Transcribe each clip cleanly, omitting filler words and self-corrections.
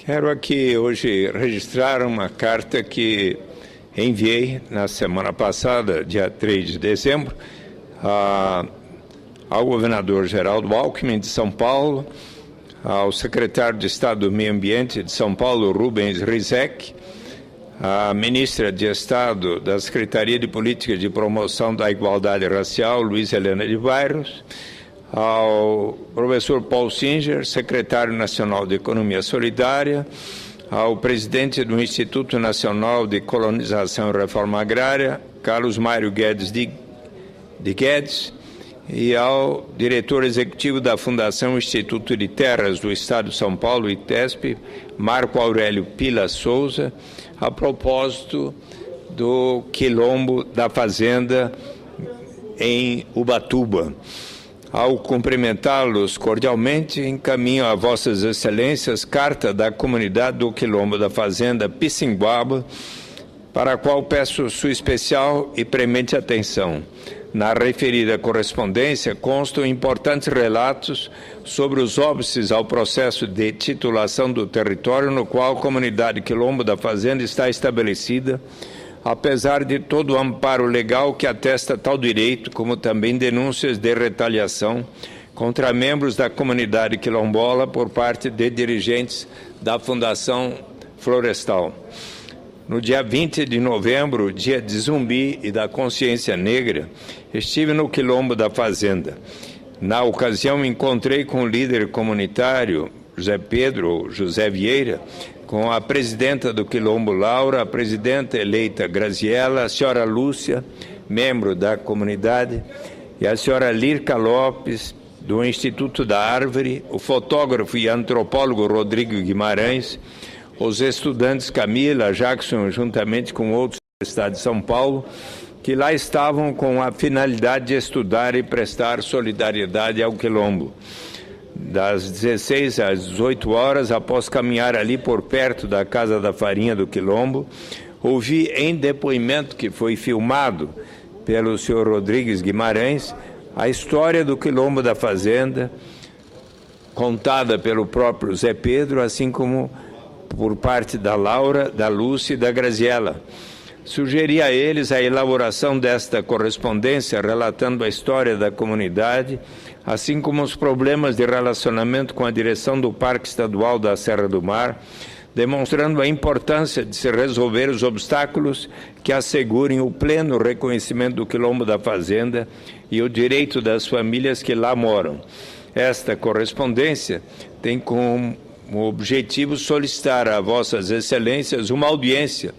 Quero aqui hoje registrar uma carta que enviei na semana passada, dia 3 de dezembro, ao governador Geraldo Alckmin de São Paulo, ao secretário de Estado do Meio Ambiente de São Paulo, Rubens Rizek, à ministra de Estado da Secretaria de Política de Promoção da Igualdade Racial, Luiz Helena de Barros, ao professor Paul Singer, secretário nacional de Economia Solidária, ao presidente do Instituto Nacional de Colonização e Reforma Agrária, Carlos Mário Guedes de Guedes, e ao diretor executivo da Fundação Instituto de Terras do Estado de São Paulo, ITESP, Marco Aurélio Pila Souza, a propósito do quilombo da Fazenda em Ubatuba. Ao cumprimentá-los cordialmente, encaminho a Vossas Excelências carta da comunidade do Quilombo da Fazenda Pissinguaba, para a qual peço sua especial e premente atenção. Na referida correspondência constam importantes relatos sobre os óbices ao processo de titulação do território no qual a comunidade Quilombo da Fazenda está estabelecida, apesar de todo o amparo legal que atesta tal direito, como também denúncias de retaliação contra membros da comunidade quilombola por parte de dirigentes da Fundação Florestal. No dia 20 de novembro, dia de Zumbi e da Consciência Negra, estive no Quilombo da Fazenda. Na ocasião, me encontrei com o líder comunitário, José Vieira, com a presidenta do Quilombo, Laura, a presidenta eleita, Graziela, a senhora Lúcia, membro da comunidade, e a senhora Lirca Lopes, do Instituto da Árvore, o fotógrafo e antropólogo Rodrigo Guimarães, os estudantes Camila, Jackson, juntamente com outros da Universidade de São Paulo, que lá estavam com a finalidade de estudar e prestar solidariedade ao Quilombo. Das 16 às 18 horas, após caminhar ali por perto da Casa da Farinha do Quilombo, ouvi em depoimento que foi filmado pelo senhor Rodrigues Guimarães a história do Quilombo da Fazenda, contada pelo próprio Zé Pedro, assim como por parte da Laura, da Lúcia e da Graziela. Sugeri a eles a elaboração desta correspondência relatando a história da comunidade, assim como os problemas de relacionamento com a direção do Parque Estadual da Serra do Mar, demonstrando a importância de se resolver os obstáculos que assegurem o pleno reconhecimento do Quilombo da Fazenda e o direito das famílias que lá moram. Esta correspondência tem como objetivo solicitar a Vossas Excelências uma audiência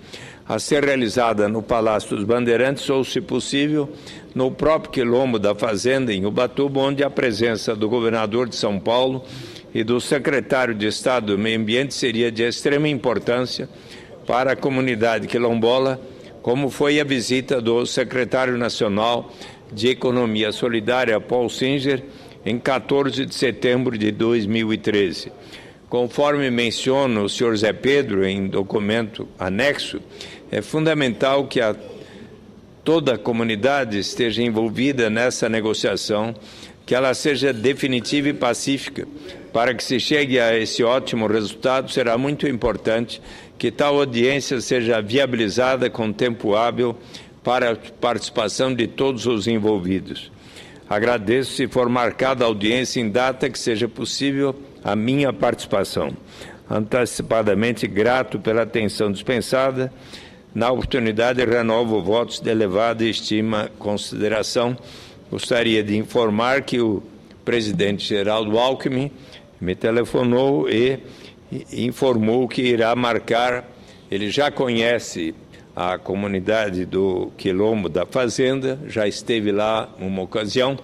a ser realizada no Palácio dos Bandeirantes ou, se possível, no próprio Quilombo da Fazenda, em Ubatuba, onde a presença do governador de São Paulo e do secretário de Estado do Meio Ambiente seria de extrema importância para a comunidade quilombola, como foi a visita do secretário nacional de Economia Solidária, Paul Singer, em 14 de setembro de 2013. Conforme menciona o senhor Zé Pedro em documento anexo, é fundamental que toda a comunidade esteja envolvida nessa negociação, que ela seja definitiva e pacífica. Para que se chegue a esse ótimo resultado, será muito importante que tal audiência seja viabilizada com tempo hábil para a participação de todos os envolvidos. Agradeço se for marcada a audiência em data que seja possível a minha participação. Antecipadamente grato pela atenção dispensada. Na oportunidade, renovo votos de elevada estima e consideração. Gostaria de informar que o presidente Geraldo Alckmin me telefonou e informou que irá marcar, ele já conhece a comunidade do Quilombo da Fazenda, já esteve lá uma ocasião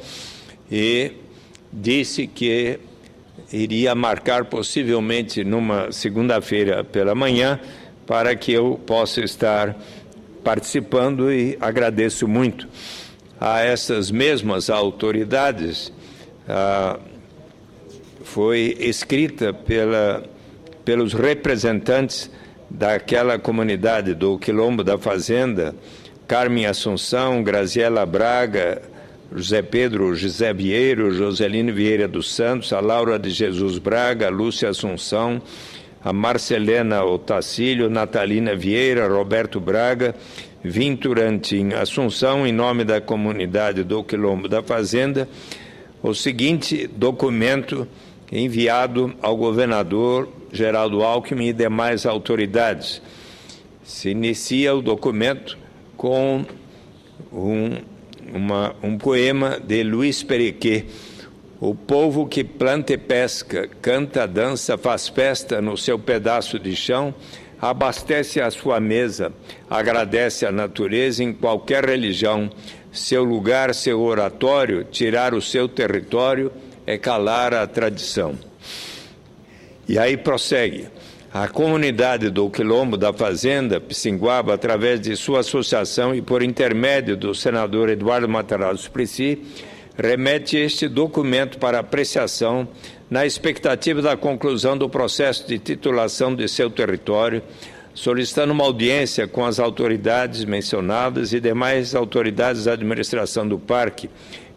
e disse que iria marcar possivelmente numa segunda-feira pela manhã para que eu possa estar participando, e agradeço muito a essas mesmas autoridades. Foi escrita pelos representantes daquela comunidade do Quilombo da Fazenda, Carmen Assunção, Graziela Braga, José Pedro José Vieira, Joselino Vieira dos Santos, a Laura de Jesus Braga, a Lúcia Assunção, a Marcelena Otacílio, Natalina Vieira, Roberto Braga, Vinturantim Assunção, em nome da comunidade do Quilombo da Fazenda, o seguinte documento enviado ao governador Geraldo Alckmin e demais autoridades. Se inicia o documento com um poema de Luiz Perequê. O povo que planta e pesca, canta, dança, faz festa no seu pedaço de chão, abastece a sua mesa, agradece a natureza em qualquer religião. Seu lugar, seu oratório, tirar o seu território é calar a tradição. E aí prossegue. A comunidade do Quilombo da Fazenda, Pissinguaba, através de sua associação e por intermédio do senador Eduardo Matarazzo Suplicy, remete este documento para apreciação na expectativa da conclusão do processo de titulação de seu território, solicitando uma audiência com as autoridades mencionadas e demais autoridades da administração do parque,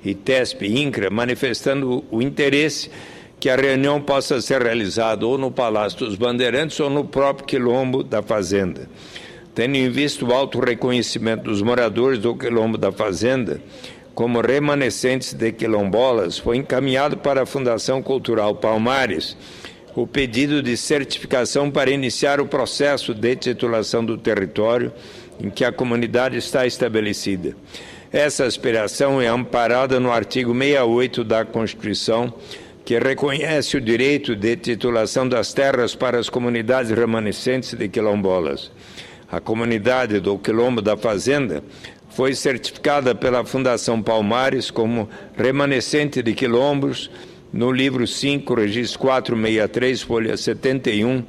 ITESP e INCRA, manifestando o interesse que a reunião possa ser realizada ou no Palácio dos Bandeirantes ou no próprio Quilombo da Fazenda. Tendo em vista o alto reconhecimento dos moradores do Quilombo da Fazenda como remanescentes de quilombolas, foi encaminhado para a Fundação Cultural Palmares o pedido de certificação para iniciar o processo de titulação do território em que a comunidade está estabelecida. Essa aspiração é amparada no artigo 68 da Constituição, que reconhece o direito de titulação das terras para as comunidades remanescentes de quilombolas. A comunidade do Quilombo da Fazenda foi certificada pela Fundação Palmares como remanescente de quilombos no livro 5, registro 463, folha 71,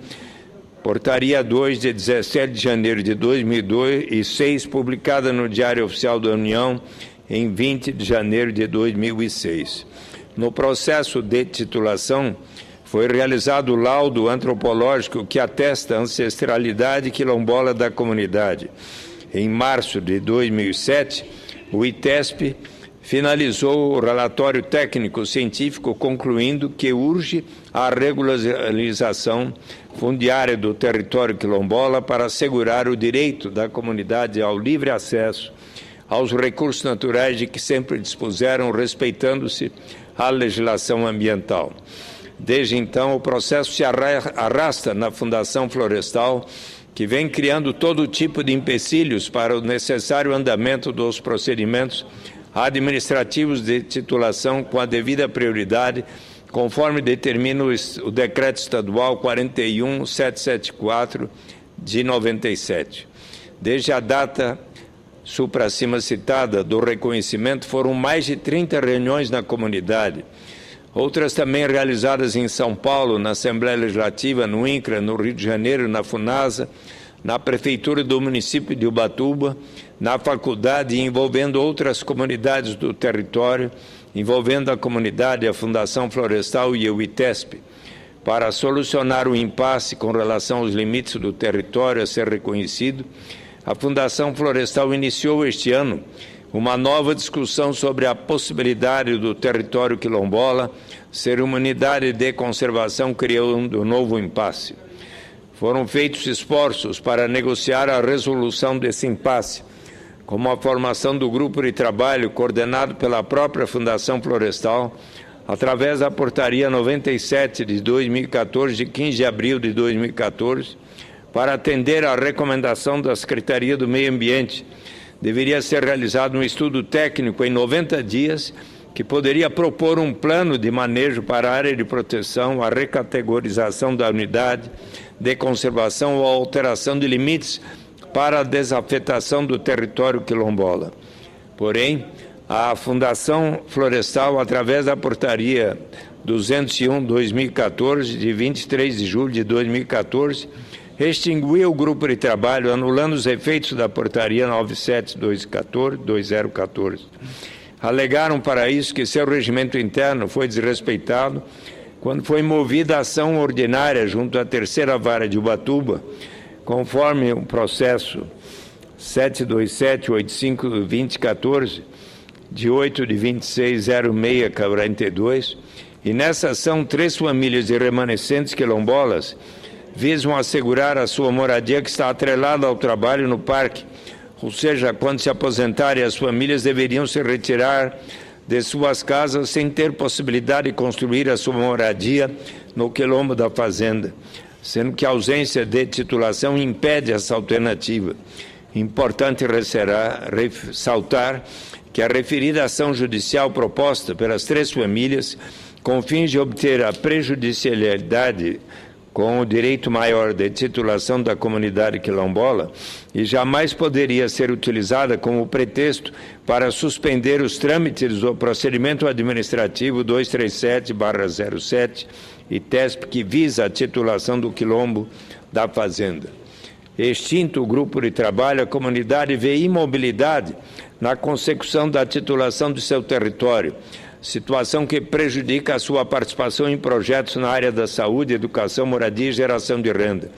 portaria 2 de 17 de janeiro de 2006, publicada no Diário Oficial da União em 20 de janeiro de 2006. No processo de titulação, foi realizado o laudo antropológico que atesta a ancestralidade quilombola da comunidade. Em março de 2007, o ITESP finalizou o relatório técnico-científico, concluindo que urge a regularização fundiária do território quilombola para assegurar o direito da comunidade ao livre acesso aos recursos naturais de que sempre dispuseram, respeitando-se a legislação ambiental. Desde então, o processo se arrasta na Fundação Florestal, que vem criando todo tipo de empecilhos para o necessário andamento dos procedimentos administrativos de titulação com a devida prioridade, conforme determina o Decreto Estadual 41.774 de 97. Desde a data supracima citada do reconhecimento, foram mais de 30 reuniões na comunidade, outras também realizadas em São Paulo, na Assembleia Legislativa, no INCRA, no Rio de Janeiro, na FUNASA, na Prefeitura do município de Ubatuba, na faculdade, envolvendo outras comunidades do território, envolvendo a comunidade, a Fundação Florestal e o ITESP, para solucionar o impasse com relação aos limites do território a ser reconhecido. A Fundação Florestal iniciou este ano uma nova discussão sobre a possibilidade do território quilombola ser uma unidade de conservação, criando um novo impasse. Foram feitos esforços para negociar a resolução desse impasse, como a formação do grupo de trabalho coordenado pela própria Fundação Florestal, através da Portaria 97 de 2014, de 15 de abril de 2014, para atender à recomendação da Secretaria do Meio Ambiente. Deveria ser realizado um estudo técnico em 90 dias que poderia propor um plano de manejo para a área de proteção, a recategorização da unidade de conservação ou a alteração de limites para a desafetação do território quilombola. Porém, a Fundação Florestal, através da Portaria 201/2014, de 23 de julho de 2014, extinguiu o grupo de trabalho, anulando os efeitos da Portaria 97/2014. Alegaram para isso que seu regimento interno foi desrespeitado quando foi movida a ação ordinária junto à terceira vara de Ubatuba, conforme o processo 72785/2014, de 8 de 2606/42, e nessa ação 3 famílias de remanescentes quilombolas visam assegurar a sua moradia, que está atrelada ao trabalho no parque. Ou seja, quando se aposentarem, as famílias deveriam se retirar de suas casas sem ter possibilidade de construir a sua moradia no quilombo da fazenda, sendo que a ausência de titulação impede essa alternativa. Importante ressaltar que a referida ação judicial proposta pelas 3 famílias, com fins de obter a prejudicialidade com o direito maior de titulação da comunidade quilombola, e jamais poderia ser utilizada como pretexto para suspender os trâmites do procedimento administrativo 237/07 e TESP, que visa a titulação do quilombo da fazenda. Extinto o grupo de trabalho, a comunidade vê imobilidade na consecução da titulação de seu território, situação que prejudica a sua participação em projetos na área da saúde, educação, moradia e geração de renda.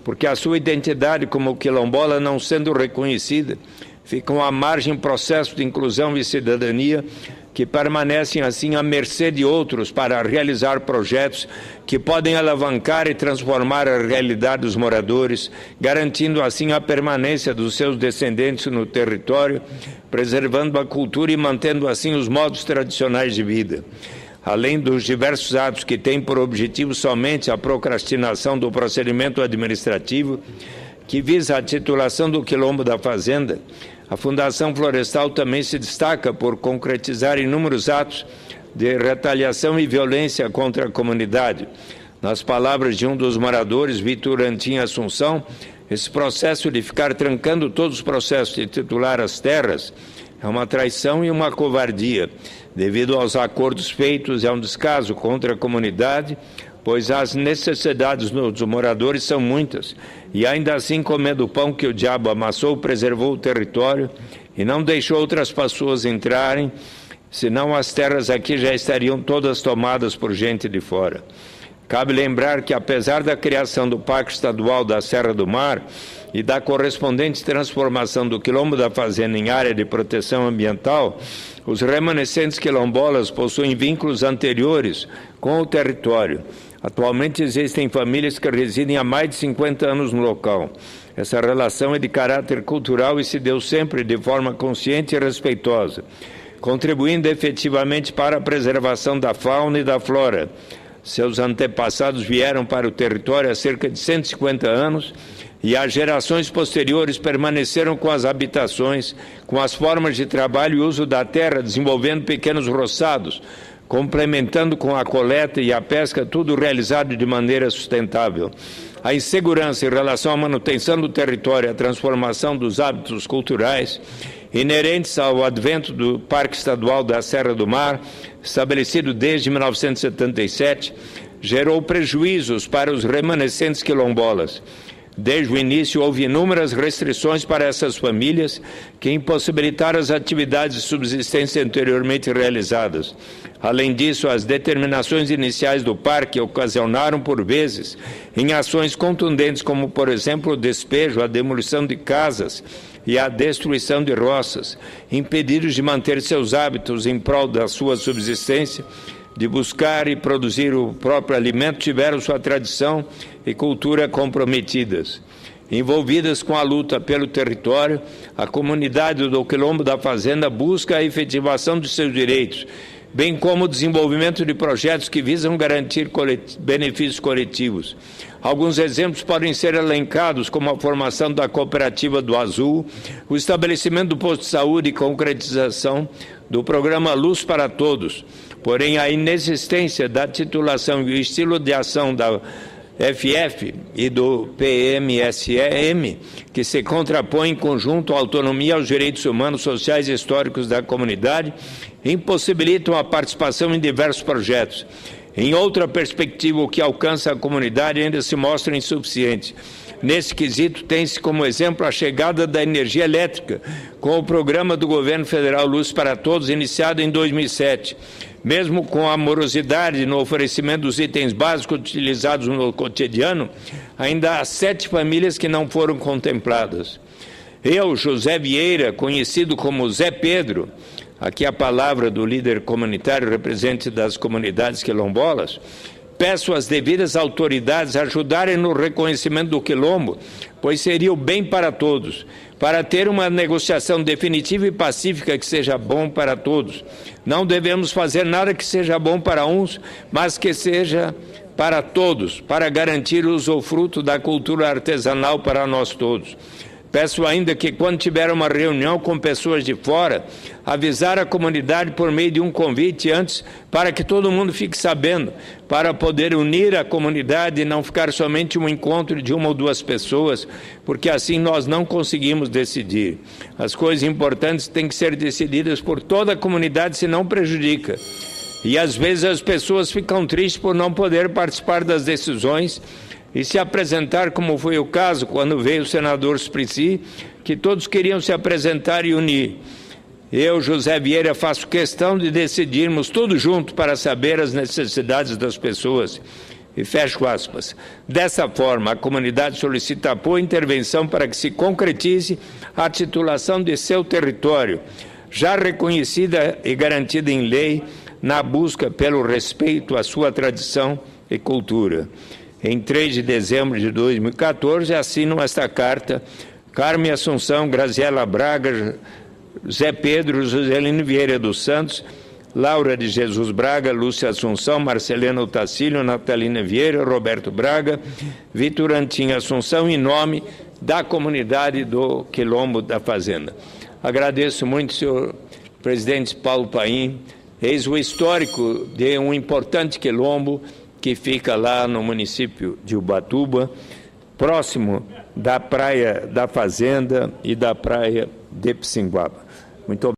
Porque a sua identidade como quilombola não sendo reconhecida, ficam à margem processos de inclusão e cidadania que permanecem assim à mercê de outros para realizar projetos que podem alavancar e transformar a realidade dos moradores, garantindo assim a permanência dos seus descendentes no território, preservando a cultura e mantendo assim os modos tradicionais de vida. Além dos diversos atos que têm por objetivo somente a procrastinação do procedimento administrativo, que visa a titulação do quilombo da fazenda, a Fundação Florestal também se destaca por concretizar inúmeros atos de retaliação e violência contra a comunidade. Nas palavras de um dos moradores, Vitor Antim Assunção, esse processo de ficar trancando todos os processos de titular as terras é uma traição e uma covardia, devido aos acordos feitos, é um descaso contra a comunidade, pois as necessidades dos moradores são muitas, e ainda assim, comendo o pão que o diabo amassou, preservou o território e não deixou outras pessoas entrarem, senão as terras aqui já estariam todas tomadas por gente de fora. Cabe lembrar que, apesar da criação do Parque Estadual da Serra do Mar e da correspondente transformação do quilombo da fazenda em área de proteção ambiental, os remanescentes quilombolas possuem vínculos anteriores com o território. Atualmente existem famílias que residem há mais de 50 anos no local. Essa relação é de caráter cultural e se deu sempre de forma consciente e respeitosa, contribuindo efetivamente para a preservação da fauna e da flora. Seus antepassados vieram para o território há cerca de 150 anos e as gerações posteriores permaneceram com as habitações, com as formas de trabalho e uso da terra, desenvolvendo pequenos roçados, complementando com a coleta e a pesca, tudo realizado de maneira sustentável. A insegurança em relação à manutenção do território e a transformação dos hábitos culturais inerentes ao advento do Parque Estadual da Serra do Mar, estabelecido desde 1977, gerou prejuízos para os remanescentes quilombolas. Desde o início, houve inúmeras restrições para essas famílias que impossibilitaram as atividades de subsistência anteriormente realizadas. Além disso, as determinações iniciais do parque ocasionaram, por vezes, em ações contundentes, como, por exemplo, o despejo, a demolição de casas e a destruição de roças, impedidos de manter seus hábitos em prol da sua subsistência, de buscar e produzir o próprio alimento, tiveram sua tradição e cultura comprometidas. Envolvidas com a luta pelo território, a comunidade do Quilombo da Fazenda busca a efetivação de seus direitos, bem como o desenvolvimento de projetos que visam garantir benefícios coletivos. Alguns exemplos podem ser elencados, como a formação da cooperativa do Azul, o estabelecimento do posto de saúde e concretização do programa Luz para Todos. Porém, a inexistência da titulação e o estilo de ação da FF e do PMSM, que se contrapõe em conjunto à autonomia aos direitos humanos, sociais e históricos da comunidade, impossibilitam a participação em diversos projetos. Em outra perspectiva, o que alcança a comunidade ainda se mostra insuficiente. Nesse quesito, tem-se como exemplo a chegada da energia elétrica, com o programa do governo federal Luz para Todos, iniciado em 2007. Mesmo com a morosidade no oferecimento dos itens básicos utilizados no cotidiano, ainda há 7 famílias que não foram contempladas. Eu, José Vieira, conhecido como Zé Pedro, aqui a palavra do líder comunitário, representante das comunidades quilombolas, Peço às devidas autoridades ajudarem no reconhecimento do quilombo, pois seria o bem para todos, para ter uma negociação definitiva e pacífica que seja bom para todos. Não devemos fazer nada que seja bom para uns, mas que seja para todos, para garantir o usufruto da cultura artesanal para nós todos. Peço ainda que, quando tiver uma reunião com pessoas de fora, avisar a comunidade por meio de um convite antes, para que todo mundo fique sabendo, para poder unir a comunidade e não ficar somente um encontro de uma ou duas pessoas, porque assim nós não conseguimos decidir. As coisas importantes têm que ser decididas por toda a comunidade, senão prejudica. E às vezes as pessoas ficam tristes por não poder participar das decisões e se apresentar, como foi o caso quando veio o senador Suplicy, que todos queriam se apresentar e unir. Eu, José Vieira, faço questão de decidirmos tudo junto para saber as necessidades das pessoas. E fecho aspas. Dessa forma, a comunidade solicita apoio e intervenção para que se concretize a titulação de seu território, já reconhecida e garantida em lei, na busca pelo respeito à sua tradição e cultura. Em 3 de dezembro de 2014, assinam esta carta Carme Assunção, Graziela Braga, Zé Pedro, Joselino Vieira dos Santos, Laura de Jesus Braga, Lúcia Assunção, Marcelena Otacílio, Natalina Vieira, Roberto Braga, Vitor Antim Assunção, em nome da comunidade do Quilombo da Fazenda. Agradeço muito, senhor presidente Paulo Paim. Eis o histórico de um importante quilombo que fica lá no município de Ubatuba, próximo da Praia da Fazenda e da Praia de Pissinguaba. Muito obrigado.